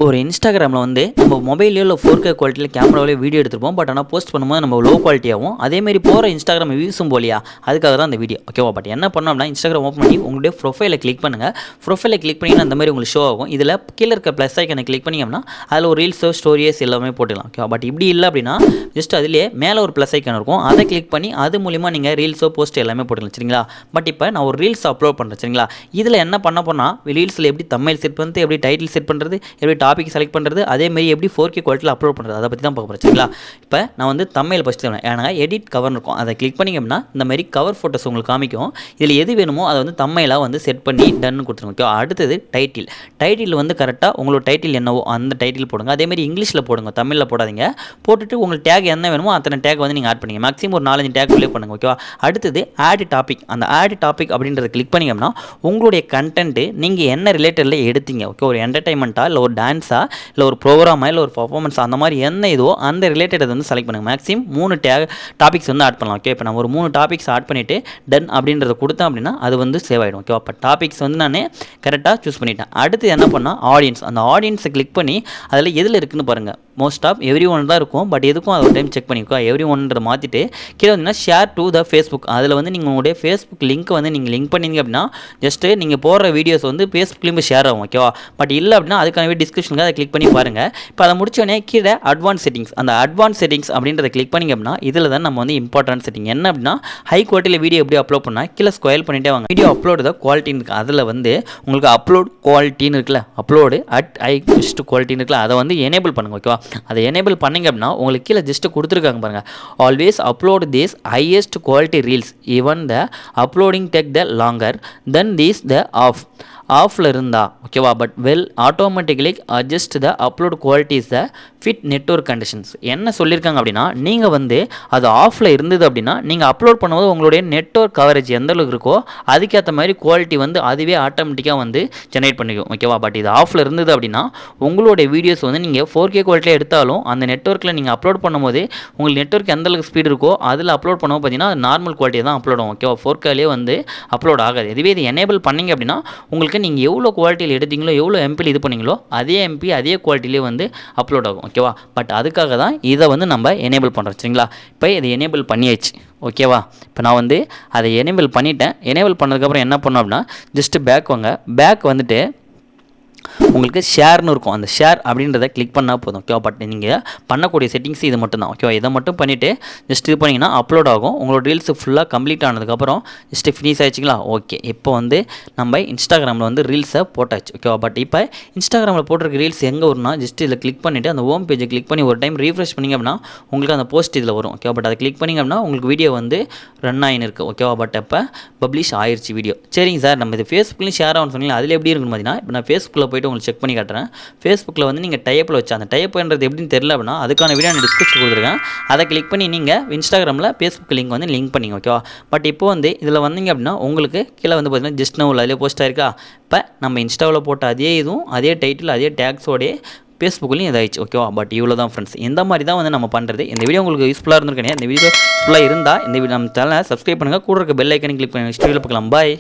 ஒரு இன்ஸ்டாகிராமில் வந்து நம்ம மொபைல்லையோ இல்லை 4K குவாலிட்டியில் கேமராவிலே வீடியோ எடுத்துருப்போம். பட் ஆனால் போஸ்ட் பண்ணும்போது நம்ம லோ குவாலிட்டியாகவும் அதேமாரி போகிற இன்ஸ்டாகிராம் வியூஸும் போலியா, அதுக்காக தான் அந்த வீடியோ. ஓகேவா? பட் என்ன பண்ணோம் அப்படின்னா, இன்ஸ்டாகிராம் ஓப்பன் பண்ணி உங்களுடைய ப்ரொஃபைலை கிளிக் பண்ணுங்கள். ப்ரொஃபைலை கிளிக் பண்ணிங்கன்னா அந்த மாதிரி உங்களுக்கு ஷோ ஆகும். இதில் கீழே இருக்க ப்ளஸ் ஐக்கனை கிளிக் பண்ணிங்க அப்படின்னா அதில் ஒரு ரீல்ஸோ ஸ்டோரியஸ் எல்லாமே போட்டுக்கலாம். ஓகேவா? பட் இப்படி இல்லை அப்படின்னா ஜஸ்ட் அதிலே மேலே ஒரு ப்ளஸ் ஐக்கன் இருக்கும், அதை கிளிக் பண்ணி அது மூலிமா நீங்கள் ரீல்ஸோ போஸ்ட் எல்லாமே போட்டுக்கலாம். சரிங்களா? பட் இப்போ நான் ஒரு ரீல்ஸ் அப்லோட் பண்ணுறேன். சரிங்களா? இதில் என்ன பண்ண போனால் ரீல்ஸில் எப்படி தம்ப்நெயில் செட் பண்ணுறது, எப்படி டைட்டில் செட் பண்ணுறது, எப்படி டாபிக் செலக்ட் பண்ணுறது, அதேமாரி எப்படி 4K குவாலிட்டியில் அப்லோட் பண்ணுறது, அதை பற்றி தான் பார்க்க போகிறேன். சரிங்களா? இப்போ நான் வந்து தம்ப்நெயில் ஃபஸ்ட்டு தரேன். ஏன்னா எடிட் கவர் இருக்கும், அதை கிளிக் பண்ணிங்க அப்படின்னா இந்த மாதிரி கவர் ஃபோட்டோஸ் உங்களுக்கு காமிக்கும். இதில் எது வேணுமோ அதை வந்து தம்ப்நெயிலாக வந்து செட் பண்ணி டன்னு கொடுத்துருங்க. ஓகே, அடுத்தது டைட்டில் வந்து கரெக்டாக உங்களோட டைட்டில் என்னவோ அந்த டைட்டில் போடுங்க. அதேமாதிரி இங்கிலீஷில் போடுங்க, தமிழில் போடாதீங்க. போட்டுட்டு உங்களுக்கு டேக் என்ன வேணுமோ அத்தனை டேக் வந்து நீங்கள் ஆட் பண்ணிங்க. மேக்ஸிமம் ஒரு 4-5 டேக் உள்ளே பண்ணுங்கள். ஓகேவா? அடுத்தது ஆட் டாபிக். அந்த ஆட் டாபிக் அப்படின்றத கிளிக் பண்ணிங்க அப்படின்னா உங்களுடைய கண்டென்ட்டு நீங்கள் என்ன ரிலேட்டடில் எடுத்தீங்க, ஓகே, ஒரு என்டர்டைன்மெண்ட்டாக இல்லை ஒரு டான்ஸாக இல்லை ஒரு ப்ரோக்ராமாக இல்லை ஒரு பர்ஃபார்மன்ஸ், அந்த மாதிரி என்ன இதுவோ அந்த ரிலேட்டட் வந்து செலக்ட் பண்ணுங்கள். மேக்ஸிமம் 3 டாபிக்ஸ் வந்து ஆட் பண்ணலாம். ஓகே, இப்போ நம்ம ஒரு 3 டாபிக்ஸ் ஆட் பண்ணிவிட்டு டன் அப்படின்றத கொடுத்தேன் அப்படின்னா அது வந்து சேவ் ஆகிடும். ஓகேவா? இப்போ டாபிக்ஸ் வந்து நான் கரெக்டாக சூஸ் பண்ணிட்டேன். அடுத்து என்ன பண்ணால் ஆடியன்ஸ். அந்த ஆடியன்ஸை கிளிக் பண்ணி அதில் எதில் இருக்குன்னு பாருங்கள். மோஸ்ட் ஆஃப் எவ்ரி ஒன் தான் இருக்கும், பட் எதுக்கும் அதை ஒரு டைம் செக் பண்ணிக்கோ. எவ்ரி ஒன்றதை மாற்றிட்டு கீழே வந்தீங்கன்னா ஷேர் டு த ஃபேஸ்புக். அதில் வந்து நீங்கள் உங்களுடைய ஃபேஸ்புக் லிங்க் வந்து நீங்கள் லிங்க் பண்ணிங்க அப்படின்னா ஜஸ்ட்டு நீங்கள் போடுற வீடியோஸ் வந்து ஃபேஸ்புக்லேயும் ஷேர் ஆகும். ஓகேவா? பட் இல்லை அப்படின்னா அதுக்கான டிஸ்கிரிப்ஷனுக்கு அதை கிளிக் பண்ணி பாருங்கள். இப்போ அதை முடிச்சோடனே கீழே அட்வான்ஸ் செட்டிங்ஸ். அந்த அட்வான்ஸ் செட்டிங்ஸ் அப்படின்றத கிளிக் பண்ணிங்க அப்படின்னா இதில் தான் நம்ம வந்து இம்பார்ட்டன்ட் செட்டிங் என்ன அப்படின்னா ஹை குவாலிட்டியில் வீடியோ எப்படி அப்லோட் பண்ணால் கீழே ஸ்கொயர் பண்ணிட்டே வாங்க. வீடியோ அப்லோடு தான் குவாலிட்டின்னு இருக்குது. அதில் வந்து உங்களுக்கு அப்லோட் குவாலிட்டின்னு இருக்குல்ல, அப்லோடு அட் ஹை பெஸ்ட் குவாலிட்டின்னு இருக்குல்ல, அதை வந்து எனேபிள் பண்ணுங்க. ஓகேவா? அதை எனேபிள் பண்ணிங்க அப்படின்னா உங்களுக்கு கீழே ஜஸ்ட்டு கொடுத்துருக்காங்க பாருங்கள். Always upload this highest quality reels even the uploading take the longer then these த ஆஃபில் இருந்தா. ஓகேவா? But automatically adjust the upload qualities the fit network conditions. என்ன சொல்லியிருக்காங்க அப்படின்னா நீங்கள் வந்து அது ஆஃபில் இருந்தது அப்படின்னா நீங்கள் அப்லோட் பண்ணும்போது உங்களுடைய நெட்வொர்க் கவரேஜ் எந்த அளவுக்கு இருக்கோ அதுக்கேற்ற மாதிரி குவாலிட்டி வந்து அதுவே ஆட்டோமேட்டிக்காக வந்து ஜென்ரேட் பண்ணிக்கும். ஓகேவா? பட் இது ஆஃபில் இருந்தது அப்படின்னா உங்களுடைய வீடியோஸ் வந்து நீங்கள் 4K குவாலிட்டியில் எடுத்தாலும் அந்த நெட்வொர்க்கில் நீங்கள் அப்லோட் பண்ணும்போது உங்களுக்கு நெட்வொர்க் எந்த அளவுக்கு ஸ்பீடு இருக்கோ அதில் அப்லோட் பண்ணும்போது பார்த்தீங்கன்னா நார்மல் குவாலிட்டியாக தான் அப்லோட் ஆகும். ஓகேவா? 4Kலேயே வந்து அப்லோட் ஆகாது. இதுவே இது எனேபிள் பண்ணிங்க அப்படின்னா உங்களுக்கு நீங்கள் எவ்வளோ குவாலிட்டியில் எடுத்தீங்களோ எவ்வளோ எம்பியில் இது பண்ணீங்களோ அதே எம்பி அதே குவாலிட்டிலே வந்து அப்லோட் ஆகும். ஓகேவா? பட் அதுக்காக தான் இதை வந்து நம்ம எனேபிள் பண்ணுறோம். சரிங்களா? இப்போ இதை எனேபிள் பண்ணியாச்சு. ஓகேவா? இப்போ நான் வந்து அதை எனேபிள் பண்ணிட்டேன். எனேபிள் பண்ணதுக்கப்புறம் என்ன பண்ணோம் அப்படின்னா ஜஸ்ட்டு பேக் வாங்க. பேக் வந்துட்டு உங்களுக்கு ஷேர்னு இருக்கும், அந்த ஷேர் அப்படின்றத கிளிக் பண்ணால் போதும். ஓகேவா? பட் நீங்கள் பண்ணக்கூடிய செட்டிங்ஸ் இது மட்டும் தான். ஓகேவா? இதை மட்டும் பண்ணிவிட்டு ஜஸ்ட் இது பண்ணிங்கன்னா அப்லோட் ஆகும். உங்களோட ரீல்ஸ் ஃபுல்லாக கம்ப்ளீட் ஆனதுக்கப்புறம் ஜஸ்ட்டு ஃபினிஷ் ஆகிடுச்சிங்களா? ஓகே, இப்போ வந்து நம்ம இன்ஸ்டாகிராமில் வந்து ரீல்ஸை போட்டாச்சு. ஓகேவா? பட் இப்போ இன்ஸ்டாகிராமில் போட்டிருக்க ரீல்ஸ் எங்கே வரும்னா ஜஸ்ட் இதில் கிளிக் பண்ணிவிட்டு அந்த ஹோம் பேஜை கிளிக் பண்ணி ஒரு டைம் ரீஃப்ரெஷ் பண்ணிங்க அப்படின்னா உங்களுக்கு அந்த போஸ்ட் இதில் வரும். ஓகேவா? பட் அதை கிளிக் பண்ணிங்க அப்படின்னா உங்களுக்கு வீடியோ வந்து ரன் ஆகின்னு இருக்குது. ஓகேவா? பட் இப்போ பப்ளிஷ் ஆயிடுச்சு வீடியோ. சரிங்க சார், நம்ம இது ஃபேஸ்புக்லேயும் ஷேர் ஆகும்னு சொன்னீங்க, அதில் எப்படி இருக்குன்னு பார்த்தீங்கன்னா இப்போ நான் ஃபேஸ்புக்கில் போய்ட்டு உங்களுக்கு செக் பண்ணி காட்டுறேன். ஃபேஸ்புக்கில் வந்து நீங்கள் டைப்பில் வச்சு அந்த டைப்ன்றது எப்படின்னு தெரியல அப்படின்னா அதுக்கான வீடியோ நான் டிஸ்கிரிப்ஷன் கொடுத்துருக்கேன். அதை கிளிக் பண்ணி நீங்கள் இன்ஸ்டாகிராமில் ஃபேஸ்புக் லிங்க் வந்து லிங்க் பண்ணிங்க. ஓகேவா? பட் இப்போ வந்து இதில் வந்தீங்க அப்படின்னா உங்களுக்கு கீழே வந்து பார்த்தீங்கன்னா ஜஸ்ட் நவ் அதிலே போஸ்ட் ஆயிருக்கா. இப்போ நம்ம இன்ஸ்டாவில் போட்ட அதே இதுவும் அதே டைட்டில் அதே டேக்ஸோடைய ஃபேஸ்புக்லையும் இதாகிடுச்சு. ஓகேவா? பட் இவ்வளோ தான் ஃப்ரெண்ட்ஸ். இந்த மாதிரி தான் வந்து நம்ம பண்ணுறது. இந்த வீடியோ உங்களுக்கு யூஸ்ஃபுல்லாக இருந்திருக்கேன். இந்த வீடியோ யூஸ்ஃபுல்லாக இருந்தால் இந்த நம்ம சேனலை சப்ஸ்கிரைப் பண்ணுங்கள். கூட இருக்க பெல் ஐக்கனை கிளிக் பண்ணுங்கள். நெக்ஸ்ட் வீடியோவில் பார்க்கலாம். பாய்.